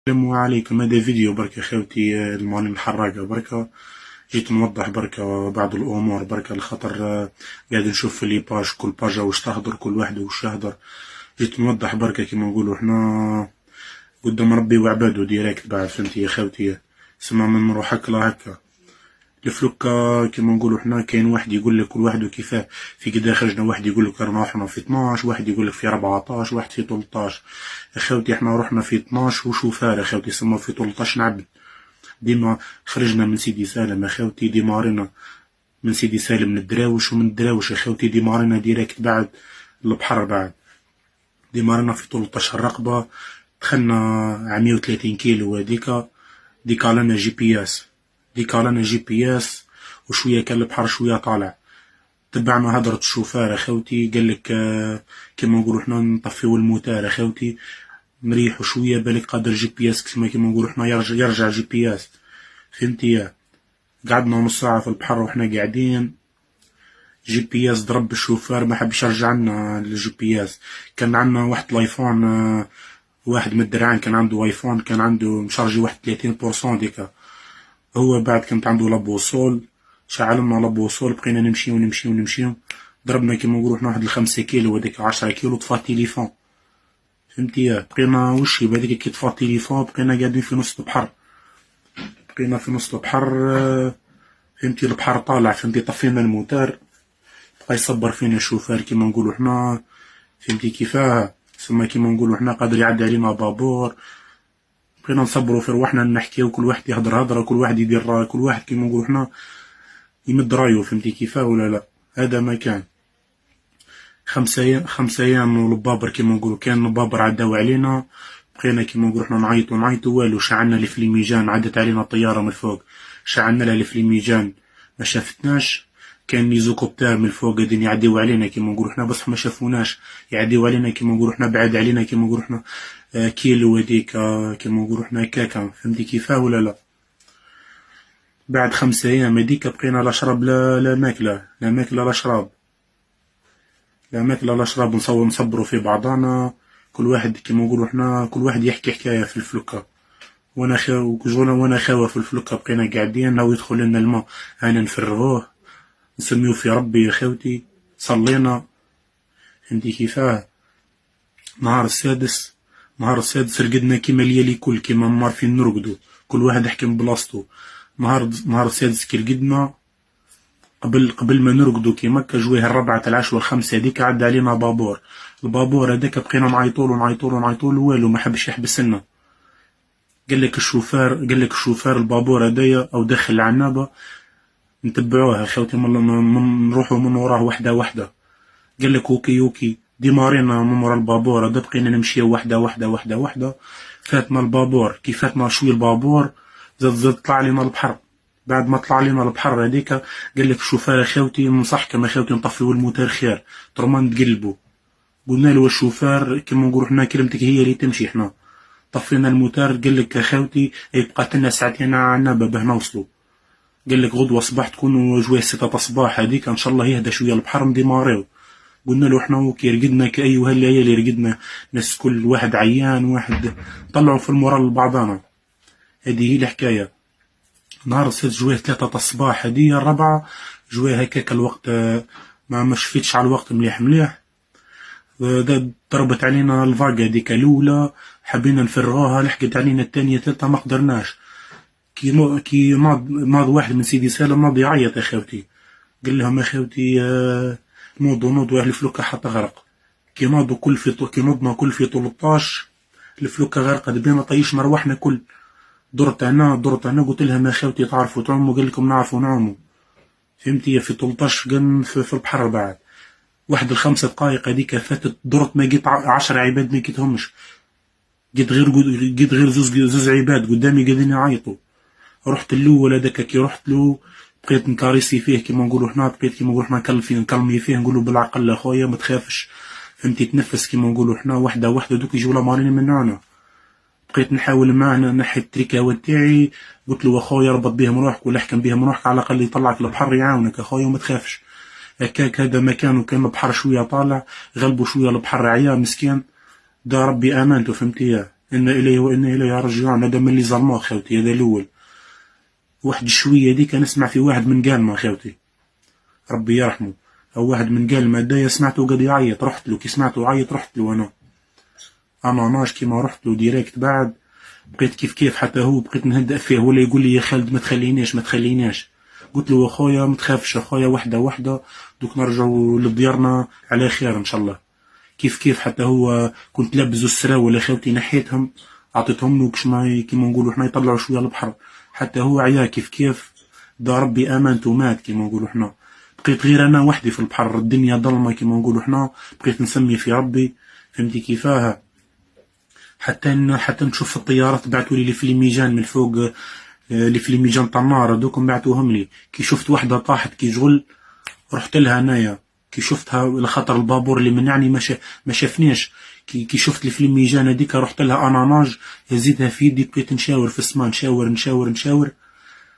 السلام عليكم. هذا فيديو بركة خاوتي المعلم الحراقة بركة. جيت نوضح بركة بعض الأمور بركة الخطر. قاعد نشوف في لي باج كل باجة وش تهدر كل واحدة وش تهدر. جيت نوضح بركة كيما نقولو حنا قدام ربي وعبادو ديريكت بعد فهمتي يا خاوتي. سما من نروح هكا لهكا الفلوكا كيما نقولو حنا. كاين واحد يقولك كل واحد وكيفاه. في كدا خرجنا واحد يقولك رانا رحنا في 12، واحد يقولك في 14، واحد في 13. يا خاوتي احنا رحنا في 12 وشوفار يا خاوتي، سما في 13 نعبد. ديما خرجنا من سيدي سالم يا خاوتي، ديمارينا من سيدي سالم للدراوش، ومن الدراوش يا خاوتي ديمارينا ديريكت بعد البحر. بعد ديمارينا في 13 رقبة، دخلنا ع 130 كيلو. هاديكا ديكالنا جي بي اس، ديكالنا جي بي اس وشوية كان البحر شوية طالع. تبعنا هدرة الشوفار يا خاوتي، قالك كيما نقولو حنا نطفيو الموتار يا خاوتي، نريحو شوية بالك قادر جي بي اس كيما نقولو حنا يرجع جي بي اس فهمتي. قعدنا نص ساعة في البحر وحنا قاعدين، جي بي اس ضرب الشوفار ما حبش يرجعنا للجي بي اس. كان عندنا واحد الايفون، واحد من الدرعان كان عنده ايفون، كان عنده مشارجي واحد 30% ديكا. هو بعد كانت عنده لابوصول، شعلنا لابوصول، بقينا نمشيو ضربنا كيما نقولو حنا واحد 5 كيلو وديك 10 كيلو طفى التليفون فهمتي. بقينا وشي بهاديك كي طفى التليفون بقينا قاعدين في نص البحر، بقينا في نص البحر فهمتي. البحر طالع فهمتي، طفينا الموتار بقى يصبر فينا الشوفار كيما نقولو حنا فهمتي كيفاه. سما كيما نقولو حنا قادر يعدي علينا بابور. بقينا نصبرو في رواحنا نحكيو، كل واحد يهدر هدرة، كل واحد يدير راي، كل واحد كيما نقولو حنا يمد رايو فهمتي كيفاه ولا لا. هذا ما كان 5 أيام والبابر كيما نقولو. كان البابر عداو علينا، بقينا كيما نقولو حنا نعيطو والو. شعلنا الفليميجان، عدت علينا الطيارة من الفوق، شعلنا لها الفليميجان ما شافتناش. كان ليزوكوبتر من الفوق قاعدين يعديو علينا كيما نقولو حنا، بصح ما شافوناش، يعديو علينا كيما نقولو حنا بعاد علينا كيما نقولو حنا كيلو هذيك كيما نقولو حنا كاكا فهمتي كيفاه ولا لا. بعد 5 أيام هذيك بقينا لا شرب لا ماكلة، لا ماكلة لا شراب، لا ماكلة لا شراب. نصبروا في بعضانا، كل واحد كيما نقولو حنا كل واحد يحكي حكاية في الفلوكة. وانا خاوة في الفلوكة بقينا قاعدين، هاو يدخل لنا الماء انا نفرغوه نسميو في ربي يا خاوتي. صلينا فهمتي كيفاه. نهار السادس رقدنا كيما ليالي كل كيما معرفين نرقدو، كل واحد حكم بلاصتو. نهار السادس كي رقدنا قبل ما نرقدو كيما هكا جويه 4 تاع العشرة و5 هذيك عدى علينا بابور. البابور هذاك بقينا نعيطولو والو ما حبش يحبس لنا. قالك الشوفار البابور هدايا او داخل العنابة نتبعوها خوتي، نروحو من وراه وحدة. قالك اوكي ديمارينا من ورا البابور هدا، بقينا نمشيو وحدة. فاتنا البابور، كي فاتنا شوي البابور زاد طلع لنا البحر. بعد ما طلع لنا البحر هذيك قالك الشوفار خوتي ننصحكم يا خوتي نطفيو الموتور خير، ترمان تقلبو. قلنا له الشوفار كيما نقولو حنا كلمتك هي اللي تمشي. حنا طفينا الموتور، قالك يا خوتي يبقى لنا ساعتين عنابة باه نوصلو. قالك غدوة صباح تكونوا جويه 6 الصباح هذيك ان شاء الله يهدى شويه البحر نديماريو. قلنا له حنا كي رقدنا كأيها الليالي رقدنا ناس كل واحد عيان، واحد طلعوا في المورال لبعضانا. هذه هي الحكايه. نهار السادس جويه 3 الصباح هذه 4 جويه هكاك الوقت، ما شفيتش على الوقت مليح. ضربت علينا الفاقه هذيك الاولى، حبينا نفرغوها، لحقت علينا الثانيه ثالثه ما قدرناش. كي ناض واحد من سيدي سالم ناض يعيط يا خوتي، قال لهم يا خوتي نوضوا الفلوكة حتى غرق. كي نضنا كل في 13 الفلوكة غرقت بينا طيش مروحنا كل. درت انا قلت لهم يا خوتي تعرفوا تعوموا؟ قال لكم نعرفوا نعوموا فهمتي. في 13 قن في البحر. بعد واحد 5 دقايق هذيك فاتت، درت ما جيت 10 عباد ما جيتهمش، جيت غير زوز عباد قدامي قاعدين يعيطوا. رحت الاول هذاك، كي رحت له بقيت نكاريسي فيه كيما نقولوا حنا، بقيت كيما نقولوا حنا نكلمي فيه نقولوا بالعقل اخويا ما تخافش فهمتي، تنفس كيما نقولوا حنا وحده دوك يجيو لامارين مننا. بقيت نحاول معاه نحي التريكاوات تاعي، قلت له اخويا ربط بهم روحك ولا احكم بهم روحك، على الاقل يطلعك للبحر يعاونك اخويا وما تخافش. هكاك هذا مكانه كان البحر شويه طالع، غلبوا شويه البحر عيا مسكين، دا ربي امانته فهمتي. إنا إليه وإنا إليه راجعون. هذا من اللي ظلموه خوتي، هذا الأول. واحد شوية ديك نسمع في واحد من قال ما خوتي ربي يرحمه، أو واحد من قال ما دايا سمعته قد يعيط، رحت له كي سمعته يعيط رحت له أنا ناش كيما رحت له ديريكت. بعد بقيت كيف حتى هو بقيت نهدأ فيه، ولا يقول لي يا خالد ما تخليناش. قلت له اخويا ما تخافش اخويا، وحده دوك نرجعوا لديارنا على خير ان شاء الله. كيف حتى هو كنت لابز السراول يا خوتي نحيتهم عطيتهم له كش ما كيما نقولوا حنا يطلعوا شويه البحر. حتى هو عيا كيف دا ربي امانته مات كيما نقولوا حنا. بقيت غير انا وحدي في البحر، الدنيا ظلمه كيما نقولوا حنا، بقيت نسمي في ربي. فهمتي كيفاه؟ حتى نشوف في الطيارات بعثوا لي في الميجان من فوق، اللي في الميجان طنار دوكم بعثوهم لي. كي شفت وحده طاحت كي شغل رحت لها انايا، كي شفتها لخاطر البابور اللي منعني ما شافنيش. كي شفت لي في الميجان هذيك رحت لها انا ناج، هزيتها في يدي بقيت نشاور في السما، نشاور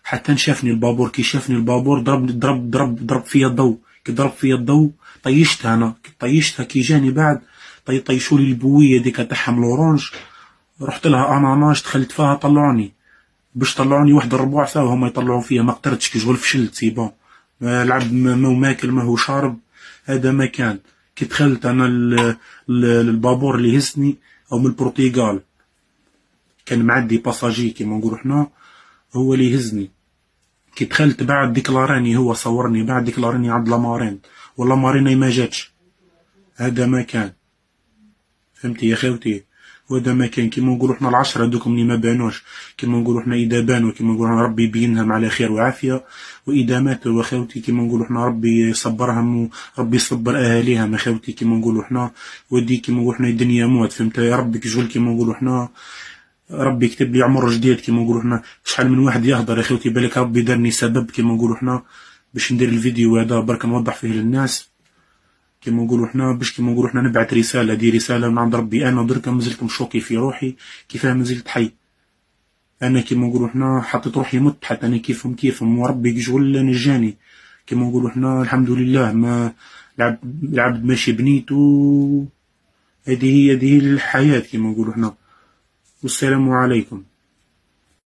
حتى شافني البابور. كي شافني البابور ضرب فيا الضوء. كي ضرب فيا الضوء طيشتها كي جاني بعد طيشولي البويه ديك تاعهم لورانج. رحت لها انا ناج دخلت فيها طلعوني باش طلعوني واحد الربع ساعه وهما يطلعوا فيا، ما قدرتش كي شغل فشلت سيبون. لعب ما هو ماكل ما هو شارب، هذا ما كان. كي دخلت انا البابور اللي هزني او من البرتغال كان معدي باساجي كيما نقولوا حنا، هو اللي هزني. كي دخلت بعد ديكلاراني، هو صورني بعد ديكلاراني عند لامارين، والله مارينا ما جاتش. هذا ما كان. فهمتي يا خوتي؟ وهذا ما كان كيما نقولوا حنا العشرة دوكم اللي ما بانوش، كيما نقولوا حنا إذا بانوا كيما نقولوا ربي يبينهم على خير وعافية، وإذا ماتوا أخوتي كيما نقولوا حنا ربي يصبرهم وربي يصبر أهاليهم أخوتي كيما نقولوا حنا. ودي كيما نقولوا حنا الدنيا موت. فهمت يا ربي كي شغل كيما نقولوا حنا ربي يكتب لي عمر جديد كيما نقولوا حنا. شحال من واحد يهضر أخوتي بالك ربي دارني سبب كيما نقولوا حنا باش ندير الفيديو هذا برك نوضح فيه للناس كيما نقولوا حنا، باش كيما نقولوا حنا نبعث رسالة. دي رسالة من عند ربي أنا دركا مازلت مشوكي في روحي كيفاه مازلت حي. أنا كيما نقولوا حنا حطيت روحي مت حتى أنا كيفهم وربي شغل نجاني كيما نقولوا حنا. الحمد لله ما العبد ماشي بنيتو. هذه هي الحياة كيما نقولوا حنا. والسلام عليكم.